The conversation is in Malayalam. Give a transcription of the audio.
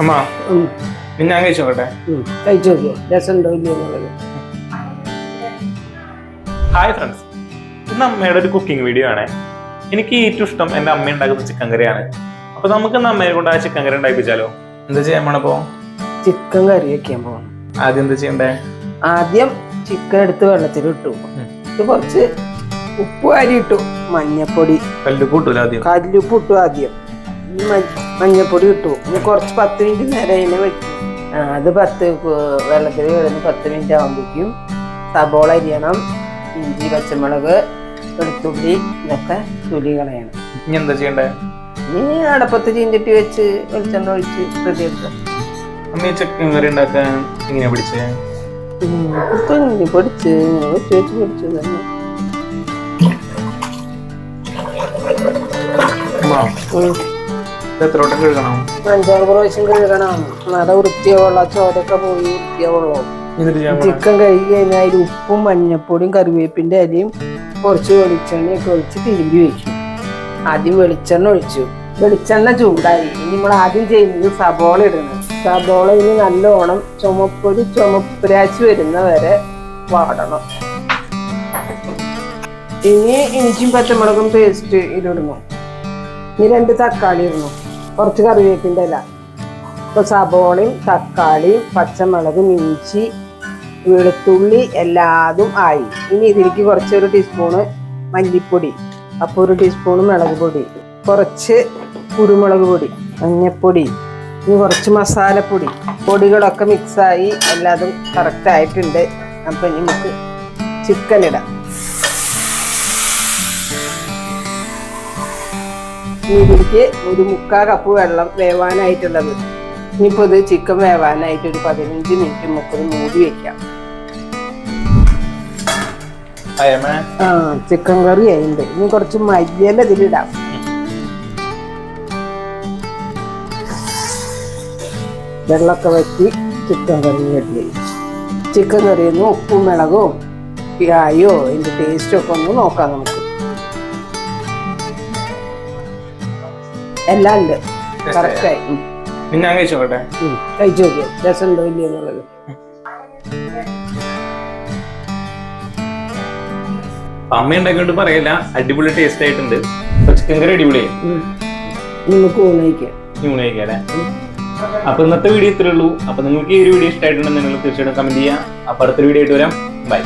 അമ്മ ഞാൻ കഴിച്ചോട്ടെ. കഴിച്ചോക്കോ, രസമുണ്ടോ ഇല്ലയോ എന്നുള്ളത്. ഹായ് ഫ്രണ്ട്സ്, ഇന്ന് അമ്മയുടെ ഒരു കുക്കിംഗ് വീഡിയോ ആണ്. എനിക്ക് ഏറ്റവും ഇഷ്ടം എൻ്റെ അമ്മ ഉണ്ടാക്കുന്ന ചിക്കൻ കറിയാണ്. അപ്പൊ നമുക്ക് ഇന്ന് അമ്മയെ കൊണ്ട് ആ ചിക്കൻ കറി ഉണ്ടായിപ്പിച്ചാലോ? എന്താ ചെയ്യാൻ പോണപ്പോ? ചിക്കൻ കറി വെക്കാൻ പോകണം. ആദ്യം എന്താ ചെയ്യണ്ടേ? ആദ്യം ചിക്കൻ എടുത്ത് വെള്ളത്തിൽ ഇട്ടു, കുറച്ച് ഉപ്പ് അരി ഇട്ടു, മഞ്ഞപ്പൊടി, കല്ലുപ്പ് ഇട്ടു ആദ്യം, കല്ലുപ്പ് ഇട്ടു ആദ്യം, മഞ്ഞപ്പൊടി ഇട്ടു. ഇനി കുറച്ച് 10 മിനിറ്റ് നേരം അതിനെ വെക്കും. അത് വെള്ളത്തിൽ കിടന്ന് 10 മിനിറ്റ് ആകുമ്പോഴേക്കും സബോള അരിയണം, ഇഞ്ചി, പച്ചമുളക്, വെളുത്തുള്ളി ഇതൊക്കെ തൊലി കളയണം. ഇനി എന്താ ചെയ്യണ്ടേ? ഇനി അടപ്പത്ത് ചീഞ്ചട്ടി വെച്ച് വെളിച്ചെണ്ണ ഒഴിച്ച് റെഡിയാക്കാം. അമ്മ ചിക്കൻ കറി ഉണ്ടാക്കാൻ ഇങ്ങനെ പിടിച്ചേ? പൊടിച്ച് വെച്ച് വെച്ച് പൊടിച്ചു തന്നെ. എത്ര വട്ടം കഴുകണം? 5-6 പ്രാവശ്യം കഴുകണം. നല്ല വൃത്തിയുള്ള ചോരൊക്കെ പോയി വൃത്തിയാവുള്ളൂ. ചിക്കൻ കഴുകി കഴിഞ്ഞാൽ അതിൽ ഉപ്പും മഞ്ഞപ്പൊടിയും കറിവേപ്പിന്റെ ഇലയും കുറച്ച് വെളിച്ചെണ്ണയൊക്കെ ഒഴിച്ച് തിരുമ്പി വെച്ചു. ആദ്യം വെളിച്ചെണ്ണ ഒഴിച്ചു, വെളിച്ചെണ്ണ ചൂടായി. ഇനി നമ്മൾ ആദ്യം ചെയ്യുന്നത് സബോള ഇടണം. സബോള ഇനി നല്ലോണം ചുമപ്പുരാച്ച് വരുന്ന വരെ വാടണം. ഇനി ഇഞ്ചിയും പച്ചമുളകും പേസ്റ്റ് ഇതിടണം. ഇനി 2 തക്കാളി ഇടണം, കുറച്ച് കറിവേപ്പിൻ്റെ ഇല. ഇപ്പൊ സബോളയും തക്കാളിയും പച്ചമുളകും ഇഞ്ചി വെളുത്തുള്ളി എല്ലാതും ആയി. ഇനി ഇതിലേക്ക് കുറച്ചൊരു ടീസ്പൂണ് മല്ലിപ്പൊടി, അപ്പോൾ 1 ടീസ്പൂണ് മുളക് പൊടി, കുറച്ച് കുരുമുളക് പൊടി, മഞ്ഞപ്പൊടി, ഇനി കുറച്ച് മസാലപ്പൊടി. പൊടികളൊക്കെ മിക്സായി എല്ലാതും കറക്റ്റ് ആയിട്ടുണ്ട്. അപ്പം നമുക്ക് ചിക്കൻ ഇടാം. ഇതിലേക്ക് 1/4 കപ്പ് വെള്ളം വേവാനായിട്ടുള്ളത്. ഇനിയിപ്പോൾ ഇത് ചിക്കൻ വേവാനായിട്ട് ഒരു 15 മിനിറ്റ് നമുക്ക് മൂടി വെക്കാം. ചിക്കൻ കറി ആയിട്ടുണ്ട്. ഇനി കുറച്ച് മല്ലിയില ഇതിലിടാം. വെള്ളമൊക്കെ വറ്റി ചിക്കൻ കറി റെഡിയായി. ചിക്കൻ കറിയിൽ നിന്ന് ഉപ്പും മുളകും ആയോ അതിൻ്റെ ടേസ്റ്റൊക്കെ ഒന്ന് നോക്കാം നമുക്ക്. എല്ലാം ഉണ്ട്, കറക്റ്റായി. ഞാൻ കഴിച്ചോട്ടെ. കഴിച്ചു നോക്കിയോ, രസമുണ്ടോ ഇല്ലയോ എന്നുള്ളത്. അമ്മ ഉണ്ടാക്കിയോണ്ട് പറയില്ല, അടിപൊളി ടേസ്റ്റ് ആയിട്ടുണ്ട്. ചിക്കൻ കറി അടിപൊളിയായി. നമുക്ക് ഊണയിക്കാം. ഊണയിക്കാല്ലേ? അപ്പൊ ഇന്നത്തെ വീഡിയോ ഇത്രേ ഉള്ളൂ. അപ്പൊ നിങ്ങൾക്ക് ഈ ഒരു വീഡിയോ ഇഷ്ടമായിട്ടുണ്ടെങ്കിൽ നിങ്ങൾ തീർച്ചയായിട്ടും കമന്റ് ചെയ്യാം. അപ്പൊ അടുത്തൊരു വീഡിയോ ആയിട്ട് വരാം. ബൈ.